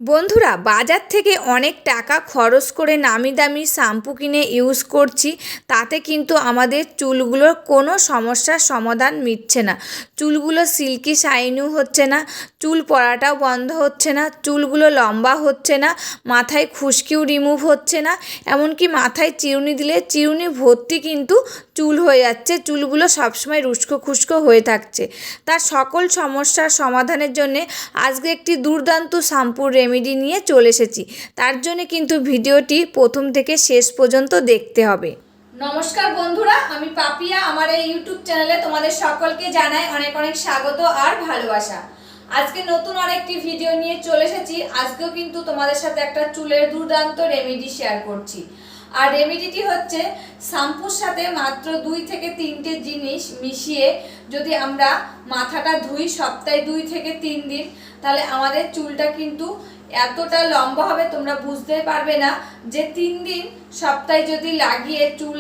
বন্ধুরা, বাজার থেকে অনেক টাকা খরচ করে নামি দামি শ্যাম্পু কিনে ইউজ করছি, তাতে কিন্তু আমাদের চুলগুলোর কোনো সমস্যার সমাধান মিটছে না। চুলগুলো সিল্কি শাইনিও হচ্ছে না, চুল পড়াটাও বন্ধ হচ্ছে না, চুলগুলো লম্বা হচ্ছে না, মাথায় খুশকিও রিমুভ হচ্ছে না, এমনকি মাথায় চিরুনি দিলে চিরুনি ভর্তি কিন্তু চুল হয়ে যাচ্ছে, চুলগুলো সবসময় রুস্কো খুস্কো হয়ে থাকছে। তার সকল সমস্যার সমাধানের জন্যে আজকে একটি দুর্দান্ত শ্যাম্পুর রেমেডি নিয়ে চলে এসেছি। তার জন্য কিন্তু ভিডিওটি প্রথম থেকে শেষ পর্যন্ত দেখতে হবে। নমস্কার বন্ধুরা, আমি পাপিয়া। আমার এই ইউটিউব চ্যানেলে তোমাদের সকলকে জানাই অনেক অনেক স্বাগত আর ভালোবাসা। আজকে নতুন আরেকটি ভিডিও নিয়ে চলে এসেছি। আজকেও কিন্তু তোমাদের সাথে একটা চুলের দুর্দান্ত রেমেডি শেয়ার করছি। আর রেমেডিটি হচ্ছে শ্যাম্পুর সাথে মাত্র 2 থেকে 3টে জিনিস মিশিয়ে যদি আমরা মাথাটা ধুই সপ্তাহে 2 থেকে 3 দিন, তাহলে আমাদের চুলটা কিন্তু এতটা লম্বা হবে তোমরা বুঝতে পারবে না যে 3 দিন সপ্তাহে যদি লাগিয়ে চুল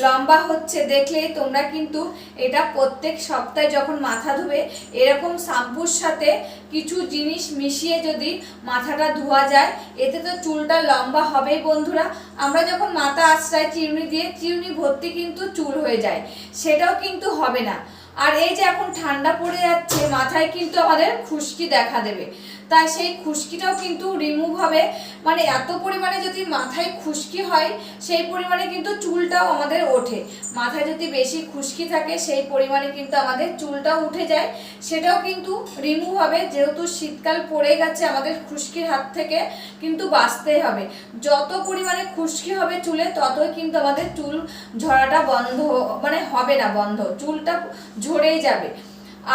লম্বা হচ্ছে দেখলেই তোমরা কিন্তু এটা প্রত্যেক সপ্তাহে যখন মাথা ধুবে এরকম শ্যাম্পুর সাথে কিছু জিনিস মিশিয়ে যদি মাথাটা ধোয়া যায়, এতে তো চুলটা লম্বা হবেই বন্ধুরা। আমরা যখন মাথা আঁচড়াই চিরুনি দিয়ে, চিরুনি ভর্তি কিন্তু চুল হয়ে যায়, সেটাও কিন্তু হবে না। আর এই যে এখন ঠান্ডা পড়ে যাচ্ছে, মাথায় কিন্তু আমাদের খুশকি দেখা দেবে, তাই সেই খুশকিটাও কিন্তু রিমুভ হবে। মানে এত পরিমাণে যদি মাথায় খুশকি হয় সেই পরিমাণে কিন্তু চুলটাও আমাদের ওঠে। মাথায় যদি বেশি খুশকি থাকে সেই পরিমাণে কিন্তু আমাদের চুলটাও উঠে যায়, সেটাও কিন্তু রিমুভ হবে। যেহেতু শীতকাল পড়ে গেছে, আমাদের খুশকির হাত থেকে কিন্তু বাঁচতেই হবে। যত পরিমাণে খুশকি হবে চুলে ততই কিন্তু আমাদের চুল ঝরাটা বন্ধ, মানে হবে না বন্ধ, চুলটা ঝরেই যাবে।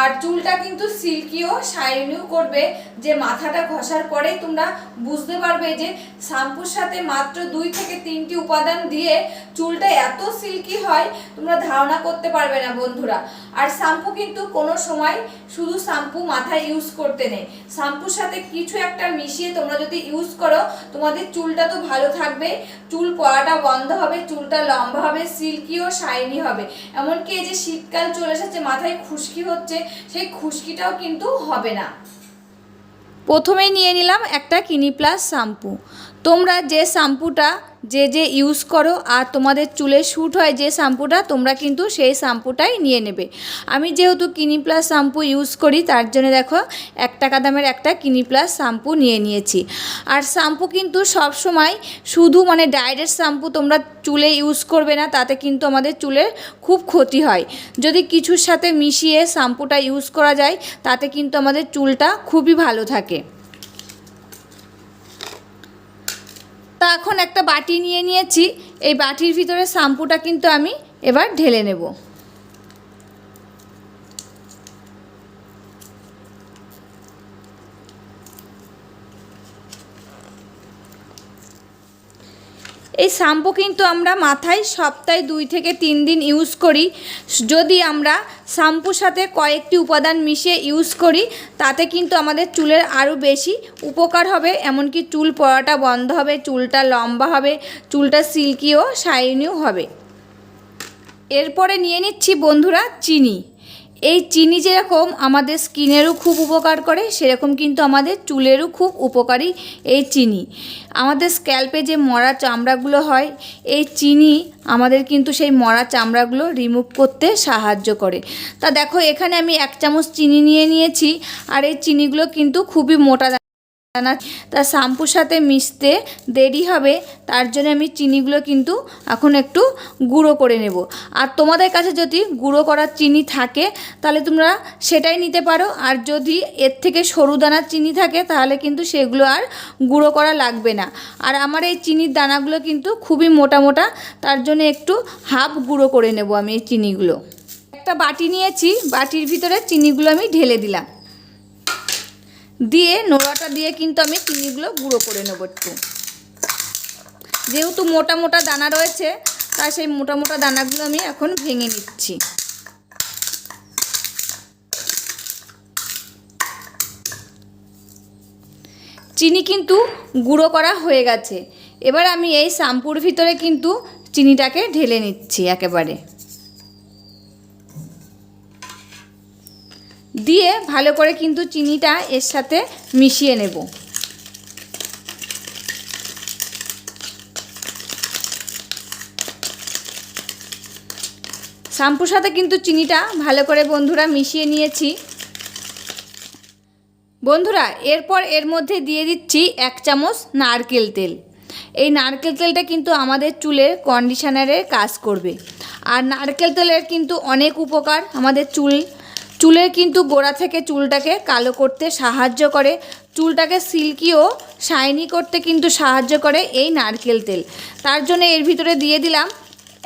আর চুলটা কিন্তু সিল্কিও শাইনিও করবে। যে মাথাটা ঘষার পরেই তোমরা বুঝতে পারবে যে শ্যাম্পুর সাথে মাত্র 2 থেকে 3টি উপাদান দিয়ে চুলটা এত সিল্কি হয় তোমরা ধারণা করতে পারবে না বন্ধুরা। আর শ্যাম্পু কিন্তু কোনো সময় শুধু শ্যাম্পু মাথায় ইউজ করতে নেই, শ্যাম্পুর সাথে কিছু একটা মিশিয়ে তোমরা যদি ইউজ করো তোমাদের চুলটা তো ভালো থাকবে, চুল পড়াটা বন্ধ হবে, চুলটা লম্বা হবে, সিল্কিও শাইনি হবে। এমনকি এই যে শীতকাল চলে এসেছে, মাথায় খুশকি হচ্ছে, সেই খুশকিটাও কিন্তু হবে না। প্রথমেই নিয়ে নিলাম একটা ক্লিনিক প্লাস শ্যাম্পু। তোমরা যে শ্যাম্পুটা যে ইউজ করো আর তোমাদের চুলে শ্যুট হয় যে শ্যাম্পুটা, তোমরা কিন্তু সেই শ্যাম্পুটাই নিয়ে নেবে। আমি যেহেতু ক্লিনিক প্লাস শ্যাম্পু ইউজ করি তার জন্য দেখো 1 টাকা দামের একটা ক্লিনিক প্লাস শ্যাম্পু নিয়ে নিয়েছি। আর শ্যাম্পু কিন্তু সব সময় শুধু মানে ডাইরেক্ট শ্যাম্পু তোমরা চুলে ইউজ করবে না, তাতে কিন্তু আমাদের চুলের খুব ক্ষতি হয়। যদি কিছুর সাথে মিশিয়ে শ্যাম্পুটা ইউজ করা যায় তাতে কিন্তু আমাদের চুলটা খুবই ভালো থাকে। তা এখন একটা বাটি নিয়ে নিয়েছি, এই বাটির ভিতরে শ্যাম্পুটা কিন্তু আমি এবার ঢেলে নেব। এই শ্যাম্পু কিন্তু আমরা মাথায় সপ্তাহে 2 থেকে 3 দিন ইউজ করি। যদি আমরা শ্যাম্পুর সাথে কয়েকটি উপাদান মিশিয়ে ইউজ করি তাতে কিন্তু আমাদের চুলের আরও বেশি উপকার হবে, এমনকি চুল পড়াটা বন্ধ হবে, চুলটা লম্বা হবে, চুলটা সিল্কিও শাইনিও হবে। এরপরে নিয়ে নিচ্ছি বন্ধুরা চিনি। এই চিনি যেরকম আমাদের স্কিনেরও খুব উপকার করে, সেরকম কিন্তু আমাদের চুলেরও খুব উপকারী এই চিনি। আমাদের স্ক্যাল্পে যে মরা চামড়াগুলো হয়, এই চিনি আমাদের কিন্তু সেই মরা চামড়াগুলো রিমুভ করতে সাহায্য করে। তা দেখো এখানে আমি 1 চামচ চিনি নিয়ে নিয়েছি, আর এই চিনিগুলো কিন্তু খুবই মোটা দানা, তা শ্যাম্পুর সাথে মিশতে দেরি হবে, তার জন্য আমি চিনিগুলো কিন্তু এখন একটু গুঁড়ো করে নেব। আর তোমাদের কাছে যদি গুঁড়ো করার চিনি থাকে তাহলে তোমরা সেটাই নিতে পারো, আর যদি এর থেকে সরু দানার চিনি থাকে তাহলে কিন্তু সেগুলো আর গুঁড়ো করা লাগবে না। আর আমার এই চিনির দানাগুলো কিন্তু খুবই মোটা মোটা, তার জন্য একটু হাফ গুঁড়ো করে নেব আমি এই চিনিগুলো। একটা বাটি নিয়েছি, বাটির ভিতরে চিনিগুলো আমি ঢেলে দিলাম, দিয়ে নোড়াটা দিয়ে কিন্তু আমি চিনিগুলো গুঁড়ো করে নেব একটু। যেহেতু মোটা মোটা দানা রয়েছে তাই সেই মোটা মোটা দানাগুলো আমি এখন ভেঙে নিচ্ছি। চিনি কিন্তু গুঁড়ো করা হয়ে গেছে। এবার আমি এই শ্যাম্পুর ভিতরে কিন্তু চিনিটাকে ঢেলে নিচ্ছি একেবারে, দিয়ে ভালো করে কিন্তু চিনিটা এর সাথে মিশিয়ে নেব। শ্যাম্পুর সাথে কিন্তু চিনিটা ভালো করে বন্ধুরা মিশিয়ে নিয়েছি। বন্ধুরা এরপর এর মধ্যে দিয়ে দিচ্ছি 1 চামচ নারকেল তেল। এই নারকেল তেলটা কিন্তু আমাদের চুলের কন্ডিশনারের কাজ করবে। আর নারকেল তেলের কিন্তু অনেক উপকার, আমাদের চুলের কিন্তু গোড়া থেকে চুলটাকে কালো করতে সাহায্য করে, চুলটাকে সিল্কি ও শাইনি করতে কিন্তু সাহায্য করে এই নারকেল তেল। তার জন্য এর ভিতরে দিয়ে দিলাম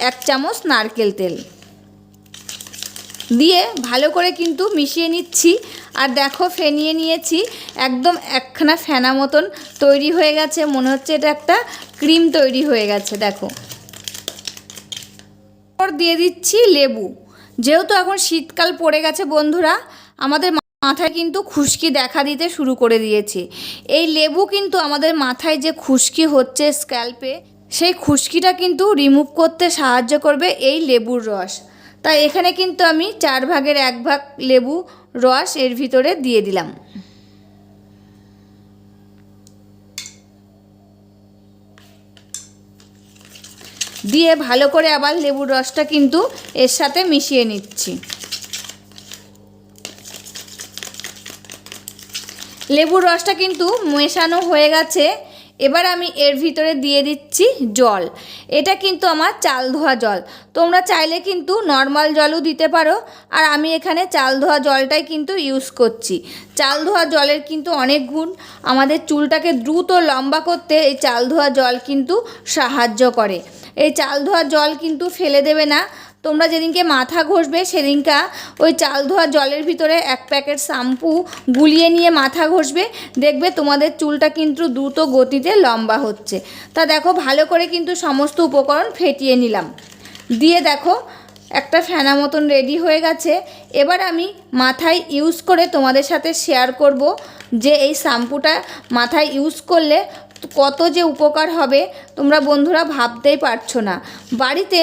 1 চামচ নারকেল তেল, দিয়ে ভালো করে কিন্তু মিশিয়ে নিচ্ছি। আর দেখো ফেনিয়ে নিয়েছি, একদম একখানা ফেনা মতন তৈরি হয়ে গেছে, মনে হচ্ছে এটা একটা ক্রিম তৈরি হয়ে গেছে। দেখো দিয়ে দিচ্ছি লেবু। যেহেতু এখন শীতকাল পড়ে গেছে বন্ধুরা, আমাদের মাথায় কিন্তু খুশকি দেখা দিতে শুরু করে দিয়েছে। এই লেবু কিন্তু আমাদের মাথায় যে খুশকি হচ্ছে স্ক্যাল্পে, সেই খুশকিটা কিন্তু রিমুভ করতে সাহায্য করবে এই লেবুর রস। তাই এখানে কিন্তু আমি 4 ভাগের 1 ভাগ লেবু রস এর ভিতরে দিয়ে দিলাম। দিয়ে ভালো করে আবার লেবুর রসটা কিন্তু এর সাথে মিশিয়ে নিচ্ছি। লেবুর রসটা কিন্তু মেশানো হয়ে গেছে। এবার আমি এর ভিতরে দিয়ে দিচ্ছি জল। এটা কিন্তু আমার চাল ধোয়া জল, তোমরা চাইলে কিন্তু নর্মাল জলও দিতে পারো। আর আমি এখানে চাল ধোয়া জলটাই কিন্তু ইউজ করছি। চাল ধোয়া জলের কিন্তু অনেক গুণ, আমাদের চুলটাকে দ্রুত লম্বা করতে এই চাল ধোয়া জল কিন্তু সাহায্য করে। এই চাল ধোয়া জল কিন্তু ফেলে দেবে না। তোমরা যেদিনকে মাথা ঘষবে সেদিনকা ওই চাল ধোয়া জলের ভিতরে 1 প্যাকেট শ্যাম্পু গুলিয়ে নিয়ে মাথা ঘষবে, দেখবে তোমাদের চুলটা কিন্তু দ্রুত গতিতে লম্বা হচ্ছে। তা দেখো ভালো করে কিন্তু সমস্ত উপকরণ ফেটিয়ে নিলাম, দিয়ে দেখো একটা ফেনা মতন রেডি হয়ে গেছে। এবার আমি মাথায় ইউজ করে তোমাদের সাথে শেয়ার করব যে এই শ্যাম্পুটা মাথায় ইউজ করলে কত যে উপকার হবে তোমরা বন্ধুরা ভাবতেই পারছো না। বাড়িতে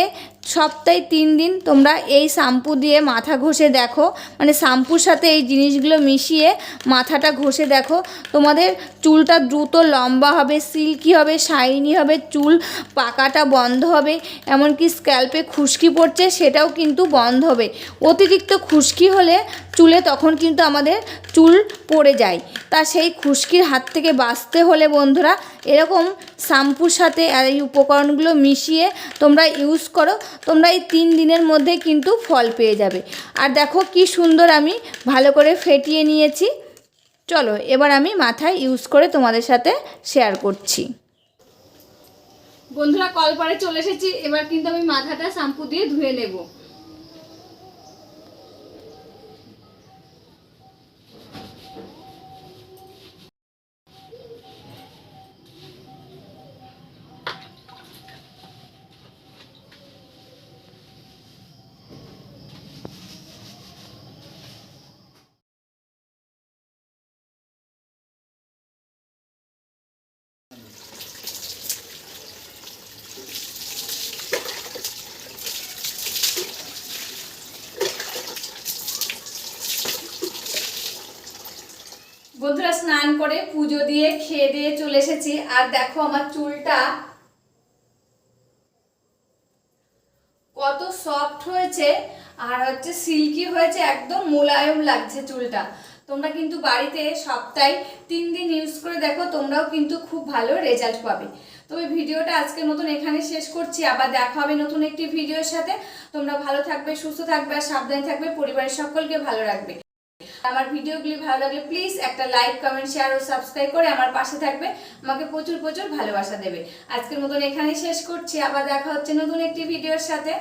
সপ্তাহে 3 দিন তোমরা এই শ্যাম্পু দিয়ে মাথা ঘষে দেখো, মানে শ্যাম্পুর সাথে এই জিনিসগুলো মিশিয়ে মাথাটা ঘষে দেখো, তোমাদের চুলটা দ্রুত লম্বা হবে, সিল্কি হবে, শাইনি হবে, চুল পাকাটা বন্ধ হবে, এমনকি স্ক্যাল্পে খুশকি পড়ছে সেটাও কিন্তু বন্ধ হবে। অতিরিক্ত খুশকি হলে চুলে তখন কিন্তু আমাদের চুল পড়ে যায়। তা সেই খুশকির হাত থেকে বাঁচতে হলে বন্ধুরা এরকম শ্যাম্পুর সাথে এই উপকরণগুলো মিশিয়ে তোমরা ইউজ করো, তোমরা এই 3 দিনের মধ্যে কিন্তু ফল পেয়ে যাবে। আর দেখো কি সুন্দর আমি ভালো করে ফেটিয়ে নিয়েছি। চলো এবার আমি মাথায় ইউজ করে তোমাদের সাথে শেয়ার করছি। বন্ধুরা কলপারে চলে এসেছি, এবার কিন্তু আমি মাথাটা শ্যাম্পু দিয়ে ধুয়ে নেব। বন্ধুরা স্নান করে পুজো দিয়ে খেয়ে দিয়ে চলে এসেছি। আর দেখো আমার চুলটা কত সফট হয়েছে আর হচ্ছে সিল্কি হয়েছে, একদম মোলায়েম লাগছে চুলটা। তোমরা কিন্তু বাড়িতে সপ্তাহে 3 দিন ইউজ করে দেখো, তোমরাও কিন্তু খুব ভালো রেজাল্ট পাবে। তবে ভিডিওটা আজকের মতন এখানে শেষ করছি, আবার দেখা হবে নতুন একটি ভিডিওর সাথে। তোমরা ভালো থাকবে, সুস্থ থাকবে আর সাবধানে থাকবে, পরিবারের সকলকে ভালো রাখবে। আমার ভিডিওগুলি ভালো লাগলে প্লিজ একটা লাইক, কমেন্ট, শেয়ার ও সাবস্ক্রাইব করে আমার পাশে থাকবে, আমাকে প্রচুর প্রচুর ভালোবাসা দেবে। আজকের মতন এখানেই শেষ করছি, আবার দেখা হচ্ছে নতুন একটি ভিডিওর সাথে।